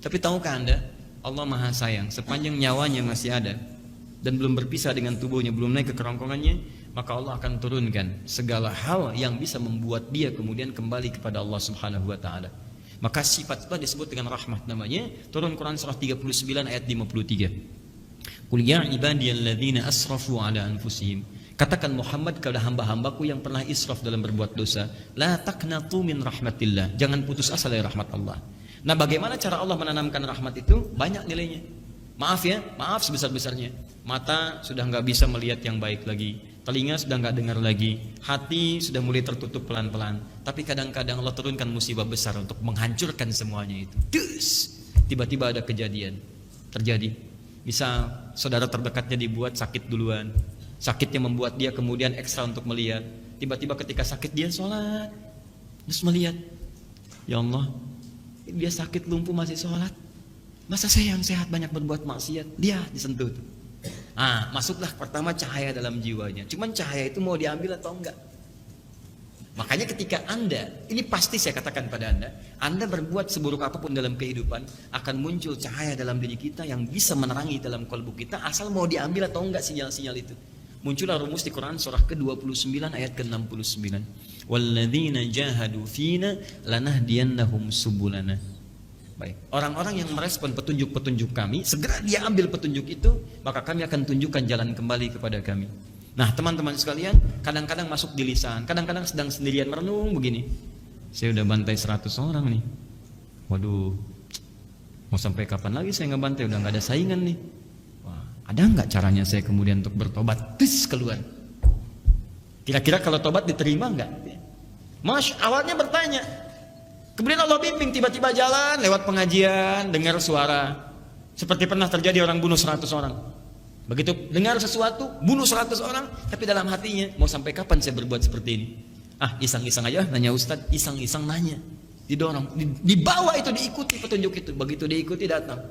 Tapi tahukah Anda, Allah Maha Sayang, sepanjang nyawanya masih ada dan belum berpisah dengan tubuhnya, belum naik ke kerongkongannya, maka Allah akan turunkan segala hal yang bisa membuat dia kemudian kembali kepada Allah Subhanahu wa taala. Maka sifat itu disebut dengan rahmat namanya. Turun Quran surah 39 ayat 53. Qul ya ibadiyalladzina asrafu ala anfusihim. Katakan Muhammad kepada hamba-hambaku yang pernah israf dalam berbuat dosa, la taqnatu min rahmatillah. Jangan putus asa dari rahmat Allah. Nah, bagaimana cara Allah menanamkan rahmat itu? Banyak nilainya. Maaf ya, maaf sebesar-besarnya. Mata sudah nggak bisa melihat yang baik lagi, telinga sudah nggak dengar lagi, hati sudah mulai tertutup pelan-pelan. Tapi kadang-kadang Allah turunkan musibah besar untuk menghancurkan semuanya itu. Dus, tiba-tiba ada kejadian terjadi. Misal saudara terdekatnya dibuat sakit duluan, sakitnya membuat dia kemudian ekstra untuk melihat. Tiba-tiba ketika sakit dia sholat, terus melihat, ya Allah, dia sakit lumpuh masih sholat. Masa saya yang sehat banyak berbuat maksiat? Dia disentuh. Masuklah pertama cahaya dalam jiwanya. Cuman cahaya itu mau diambil atau enggak? Makanya ketika Anda, ini pasti saya katakan pada Anda berbuat seburuk apapun dalam kehidupan, akan muncul cahaya dalam diri kita yang bisa menerangi dalam kalbu kita, asal mau diambil atau enggak sinyal-sinyal itu. Muncullah rumus di Quran surah ke-29 ayat ke-69. Walladzina jahadu fina lanahdiyannahum subulana. Baik, orang-orang yang merespon petunjuk-petunjuk kami, segera dia ambil petunjuk itu, maka kami akan tunjukkan jalan kembali kepada kami. Nah, teman-teman sekalian, kadang-kadang masuk di lisan, kadang-kadang sedang sendirian merenung begini. Saya udah bantai 100 orang nih. Waduh, mau sampai kapan lagi saya ngebantai? Udah nggak ada saingan nih. Wah, ada nggak caranya saya kemudian untuk bertobat? Tis keluar. Kira-kira kalau tobat diterima nggak? Awalnya bertanya. Kemudian Allah bimbing, tiba-tiba jalan lewat pengajian, dengar suara. Seperti pernah terjadi orang bunuh 100 orang. Begitu dengar sesuatu, bunuh 100 orang, tapi dalam hatinya, mau sampai kapan saya berbuat seperti ini? Iseng-iseng aja, nanya Ustadz, iseng-iseng nanya. Didorong, dibawa itu, diikuti petunjuk itu. Begitu diikuti datang.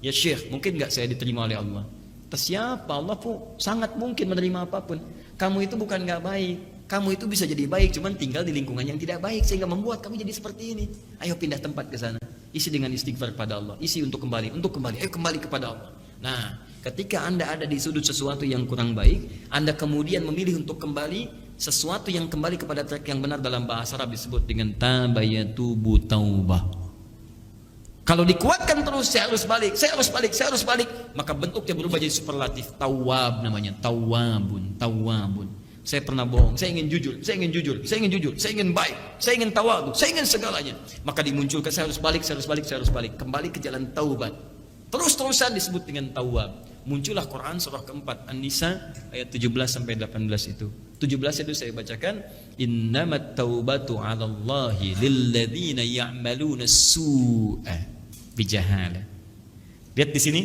Ya Syekh, mungkin nggak saya diterima oleh Allah? Terus siapa? Allah pun sangat mungkin menerima apapun. Kamu itu bukan nggak baik. Kamu itu bisa jadi baik, cuman tinggal di lingkungan yang tidak baik sehingga membuat kamu jadi seperti ini. Ayo pindah tempat ke sana. Isi dengan istighfar pada Allah. Isi untuk kembali. Ayo kembali kepada Allah. Nah, ketika Anda ada di sudut sesuatu yang kurang baik, Anda kemudian memilih untuk kembali sesuatu yang kembali kepada track yang benar. Dalam bahasa Arab disebut dengan tabayatubu taubah. Kalau dikuatkan terus, saya harus balik, maka bentuknya berubah jadi superlatif. Tawab namanya, tawabun. Saya pernah bohong, saya ingin jujur, saya ingin baik, saya ingin tawadu, saya ingin segalanya. Maka dimunculkan, saya harus balik, kembali ke jalan taubat. Terus-terusan disebut dengan tawab. Muncullah Quran surah keempat, An-Nisa ayat 17-18 itu. 17 itu saya bacakan, innamat taubatu 'alallahi lilladzina ya'maluna su'a bijahalah. Lihat di sini,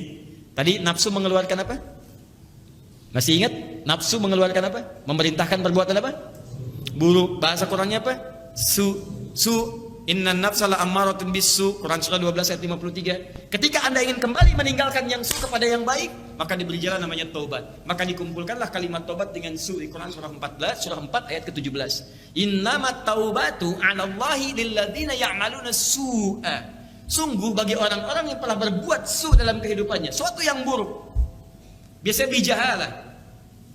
tadi nafsu mengeluarkan apa? Masih ingat? Nafsu mengeluarkan apa? Memerintahkan perbuatan apa? Buruk. Bahasa Qurannya apa? Inna nafsa la ammaratun bisu. Quran surah 12 ayat 53. Ketika Anda ingin kembali meninggalkan yang su kepada yang baik, maka diberi jalan namanya taubat. Maka dikumpulkanlah kalimat taubat dengan su di Quran surah 14, surah 4 ayat ke-17. Innamat taubatu 'alallahi lilladzina ya'maluna su'a. Sungguh bagi orang-orang yang telah berbuat su dalam kehidupannya, suatu yang buruk. Biasanya bijahalah.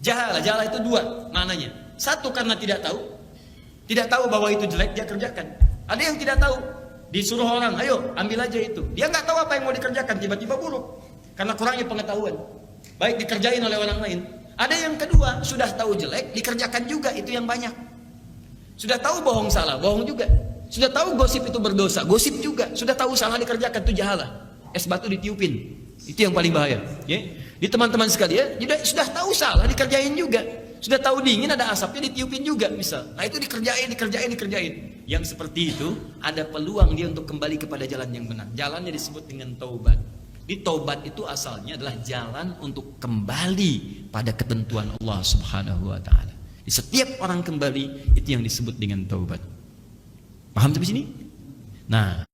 Jahalah itu dua maknanya. Satu karena tidak tahu bahwa itu jelek, dia kerjakan. Ada yang tidak tahu, disuruh orang, ayo ambil aja itu. Dia nggak tahu apa yang mau dikerjakan, tiba-tiba buruk karena kurangnya pengetahuan. Baik dikerjain oleh orang lain. Ada yang kedua, sudah tahu jelek, dikerjakan juga, itu yang banyak. Sudah tahu bohong salah, bohong juga. Sudah tahu gosip itu berdosa, gosip juga. Sudah tahu salah, dikerjakan, itu jahalah. Es batu ditiupin, itu yang paling bahaya. Ya. Di teman-teman sekalian, sudah tahu salah, dikerjain juga. Sudah tahu dingin, ada asapnya, ditiupin juga misal. Nah itu dikerjain. Yang seperti itu, ada peluang dia untuk kembali kepada jalan yang benar. Jalannya disebut dengan taubat. Di taubat itu asalnya adalah jalan untuk kembali pada ketentuan Allah Subhanahu wa ta'ala. Di setiap orang kembali, itu yang disebut dengan taubat. Paham sampai sini? Nah.